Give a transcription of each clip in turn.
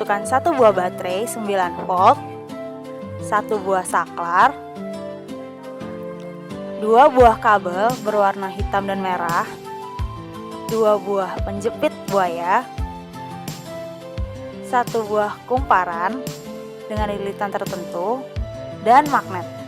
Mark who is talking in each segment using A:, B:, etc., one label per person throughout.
A: membutuhkan satu buah baterai 9 volt, satu buah saklar, dua buah kabel berwarna hitam dan merah, dua buah penjepit buaya, satu buah kumparan dengan lilitan tertentu, dan magnet.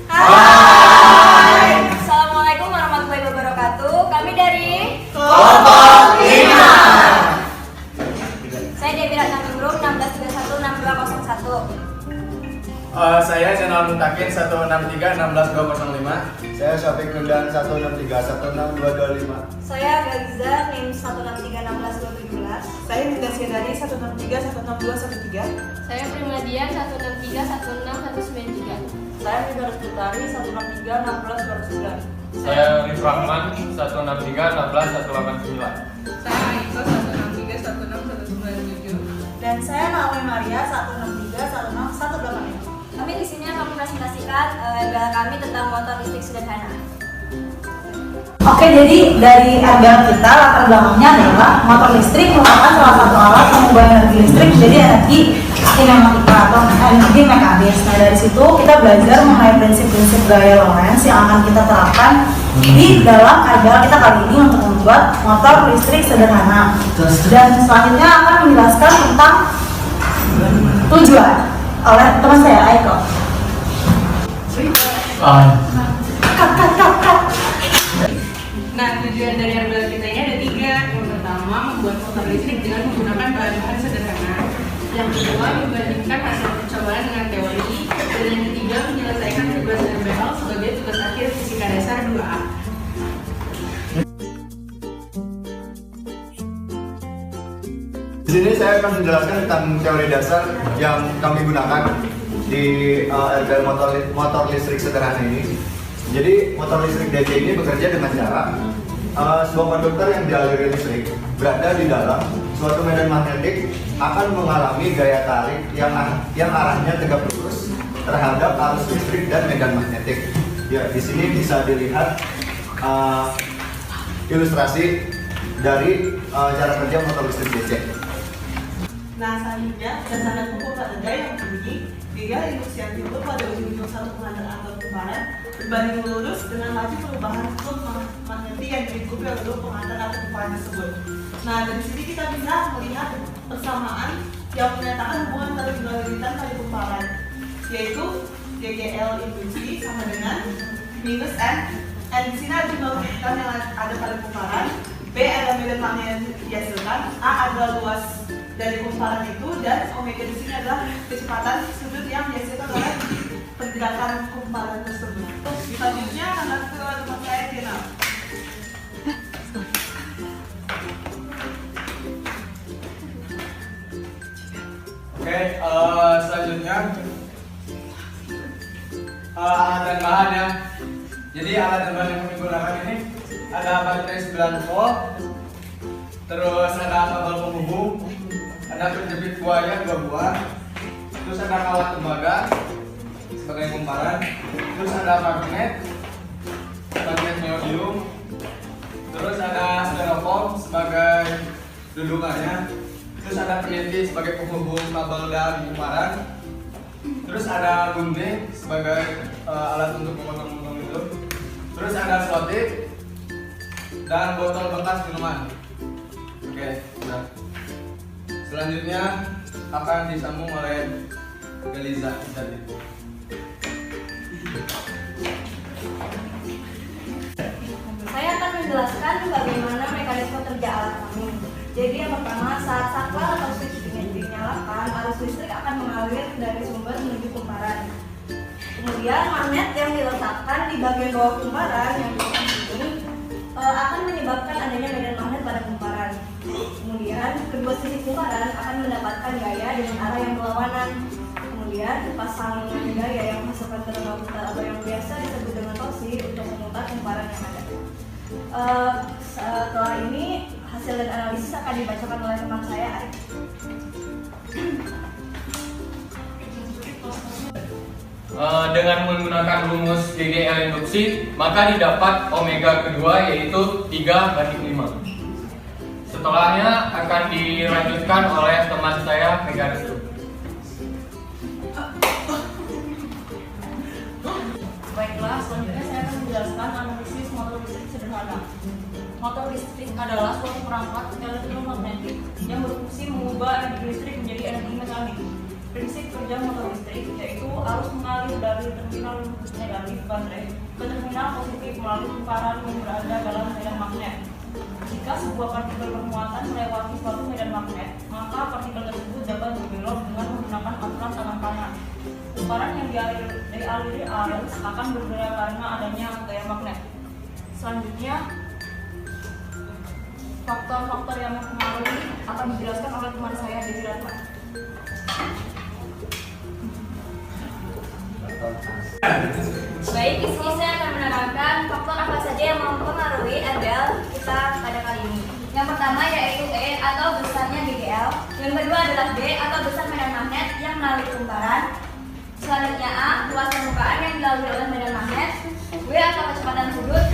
B: Hai, Assalamualaikum warahmatullahi wabarakatuh. Kami dari
C: Kelompok 5.
B: Saya Dewi Ratna Nurul 16316201.
C: Saya Zainal Muntakin 163 16205.
D: Saya Syafiq Nurdan 163 16225.
B: Saya Gagiza NIM 163 16217.
E: Saya Dinda Siadari 163 16213.
F: Saya Primadian 163 16193.
E: Saya Fidar Putari 163 16209.
G: Saya Rif Rahman 163 16189.
F: Saya Aiko 163 16197.
E: Dan saya Naomi Maria 163 16185.
B: Kami di sini akan mempresentasikan gagasan kami tentang motor listrik sederhana.
A: Oke, jadi dari RBL kita latar belakangnya adalah motor listrik merupakan salah satu alat mengubah energi listrik menjadi energi kinematika atau energi mekanis. Nah, dari situ kita belajar mengenai prinsip-prinsip gaya Lorentz yang akan kita terapkan di dalam RBL kita kali ini untuk membuat motor listrik sederhana. Dan selanjutnya akan menjelaskan tentang tujuan oleh teman saya, Aiko. Cut.
E: Nah, tujuan dari RBL kita ini ada 3. Yang pertama, membuat motor listrik dengan menggunakan bahan-bahan sederhana. Yang kedua, membandingkan hasil percobaan dengan teori. Dan yang ketiga, menyelesaikan tugas RBL sebagai tugas akhir fisika dasar 2A.
D: Di sini saya akan menjelaskan tentang teori dasar yang kami gunakan di RBL motor listrik sederhana ini. Jadi motor listrik DC ini bekerja dengan cara sebuah konduktor yang dialiri listrik berada di dalam suatu medan magnetik akan mengalami gaya tarik yang arahnya tegak lurus terhadap arus listrik dan medan magnetik. Ya, di sini bisa dilihat ilustrasi dari cara kerja motor listrik DC.
E: Nah, selanjutnya berdasarkan hukum Faraday yang berbunyi gaya induksi itu pada ujung satu pengantar antar kumparan berbanding lurus dengan laju perubahan kutub magnetik yang diikuti oleh dua pengantar atau kumparan tersebut. Nah, dari sini kita bisa melihat persamaan yang menyatakan hubungan tergolalitan pada kumparan, yaitu GGL induksi sama dengan minus N. N di sini ada jumlah kecepatan yang ada pada kumparan, B adalah medan magnet yang dihasilkan, A adalah luas dari kumparan itu, dan omega di sini adalah kecepatan sudut yang dihasilkan oleh pergerakan kumparan tersebut. Selanjutnya akan ke tempat saya final.
C: Oke, selanjutnya alat dan bahan ya. Jadi alat dan bahan yang kami gunakan ini ada baterai 9 volt, terus ada kabel penghubung, ada penjepit buaya 2 buah, terus ada kawat tembaga sebagai kumparan, terus ada magnet neodymium, terus ada styrofoam sebagai dudukannya, terus ada peniti sebagai penghubung kabel dan kumparan, terus ada gunting sebagai alat untuk memotong-motong itu, terus ada selotip dan botol bekas minuman. Oke, sudah. Selanjutnya akan disambung oleh Galiza tadi.
B: Saya akan menjelaskan bagaimana mekanisme kerja alat kami. Jadi yang pertama, saat saklar atau switch dinyalakan, arus listrik akan mengalir dari sumber menuju kumparan. Kemudian magnet yang diletakkan di bagian bawah kumparan yang ini akan menyebabkan adanya medan magnet pada kumparan. Kemudian kedua sisi kumparan akan mendapatkan gaya dengan arah yang berlawanan. Kemudian pasangan gaya yang menghasilkan tenaga putar atau yang biasa disebut dengan torsi untuk memutar kumparan yang ada. Setelah ini hasil dan analisis akan dibacakan oleh teman saya, Arik.
G: Dengan menggunakan rumus GGL induksi, maka didapat omega kedua yaitu 3/5. Setelahnya akan dilanjutkan oleh teman saya, Megaristu.
E: Baiklah, selanjutnya saya akan menjelaskan analisis motor listrik sederhana. Motor listrik adalah suatu perangkat elektromagnetik yang berfungsi mengubah energi listrik menjadi energi mekanik. Prinsip kerja motor listrik yaitu arus mengalir dari terminal negatif baterai ke terminal positif melalui kumparan yang berada dalam medan magnet. Jika sebuah partikel bermuatan melewati suatu medan magnet, maka partikel tersebut dapat berbelok dengan menggunakan aturan tangan kanan. Kumparan yang dialiri arus akan bergerak karena adanya gaya magnet. Selanjutnya, faktor-faktor yang mempengaruhi akan dijelaskan oleh teman saya, Dewi Ratna.
B: Baik, di sini saya akan menerangkan faktor apa saja yang mempengaruhi RBL kita pada kali ini. Yang pertama yaitu E atau besarnya GGL. Yang kedua adalah B atau besar medan magnet yang melalui kumparan. Selanjutnya A, luas permukaan yang dilalui oleh medan magnet. W atau kecepatan sudut.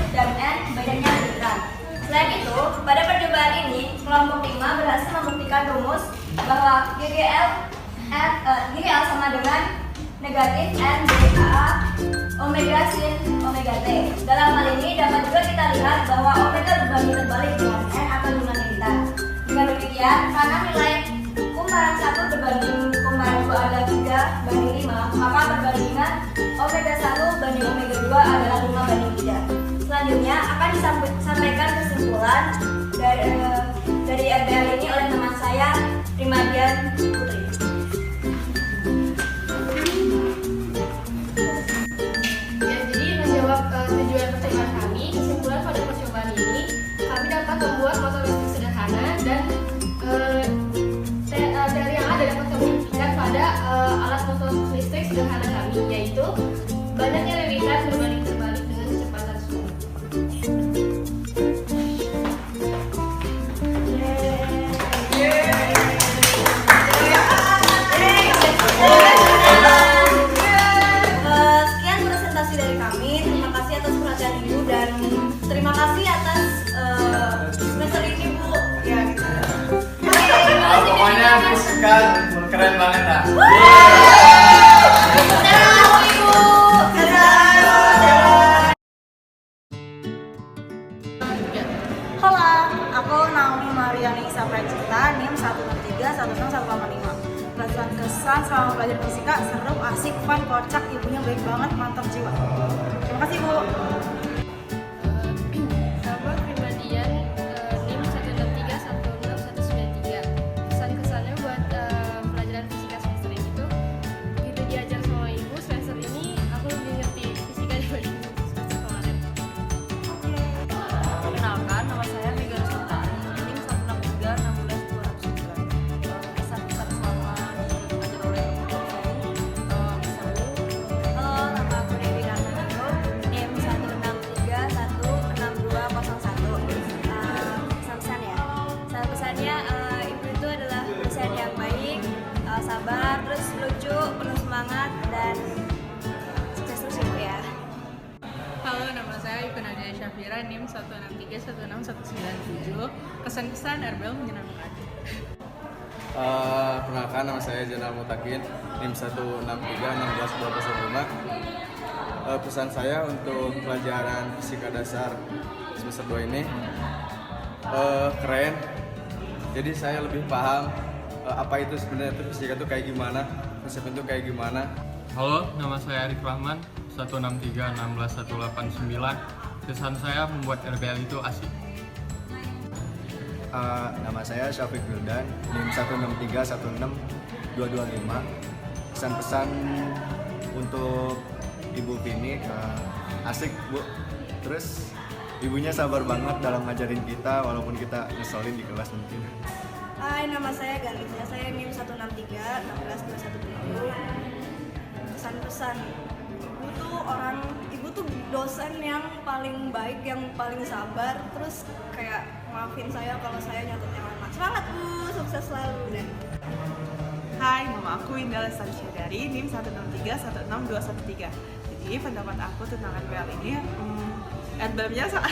B: Kelompok 5 berhasil membuktikan rumus bahwa GGL sama dengan negatif N BA omega sin omega T. Dalam hal ini dapat juga kita lihat bahwa omega berbanding terbalik dengan N atau dengan negatif. Dengan demikian, karena nilai kumparan 1 berbanding kumparan 2 adalah 3 banding 5, maka perbandingan omega 1 banding omega 2 adalah 5 banding 3. Selanjutnya akan disampaikan kesimpulan dari RBL ini oleh teman saya, Primadian Putri.
F: Ya, jadi menjawab tujuan percobaan kami, kesimpulan pada percobaan ini, kami dapat membuat motor listrik sederhana dan dari yang ada dapat kami buktikan pada alat motor listrik sederhana kami, yaitu banyaknya lilitan berbanding terbalik dengan kecepatan suara.
B: Sekian presentasi dari kami. Terima kasih atas perhatian Ibu dan terima kasih atas semester ini Bu. Ya, gitu.
C: Pokoknya fisika keren banget lah.
A: Halo, aku Naomi Mariani Isa Pranjita, NIM 1631685. Kesan selama belajar fisika seru, asik, fun, kocak, ibunya baik banget, mantap jiwa. Terima kasih Bu.
F: Nama Primadian NIM 163169193. Kesan-kesannya buat pelajaran fisika semester ini tuh gitu diajar sama ibu. Semester ini aku lebih ngerti fisika dibanding semester kemarin.
H: Perkenalkan, nama saya Mega Sultani, NIM 1631629. Kesan-kesan selama diajar oleh guru saya seru.
B: Halo, nama aku Dewi Rahmanto, NIM 163162201. Pesan-pesan ya. Pesannya ibu itu adalah dosen yang baik, sabar, terus lucu, penuh semangat dan sukses terus ibu ya.
F: Halo, nama saya Ibu Nadia Syafira, NIM 163161197. Kesan-kesan RBL menyenangkan.
C: Perkenalkan, nama saya Jenal Mutakin, NIM 163161205. Pesan saya untuk pelajaran fisika dasar semester 2 ini keren. Jadi saya lebih paham apa itu sebenarnya itu fisika itu kayak gimana, konsep itu kayak gimana.
G: Halo, nama saya Arif Rahman, 163161189. Kesan saya membuat RBL itu asik.
D: Nama saya Syafiq Wildan, NIM 163162225. Pesan-pesan untuk Ibu Vini, asik Bu. Terus ibunya sabar banget dalam ngajarin kita walaupun kita ngeselin di kelas mungkin.
B: Hai, nama saya Galita, saya NIM 1631621. Pesan-pesan, ibu tuh dosen yang paling baik, yang paling sabar, terus kayak maafin saya kalau saya nyatetnya lama. Semangat Bu, sukses selalu deh.
E: Hai, nama aku Indah Lestari Syedari, NIM 163162113. Jadi pendapat aku tentang RBL ini, RBL-nya sama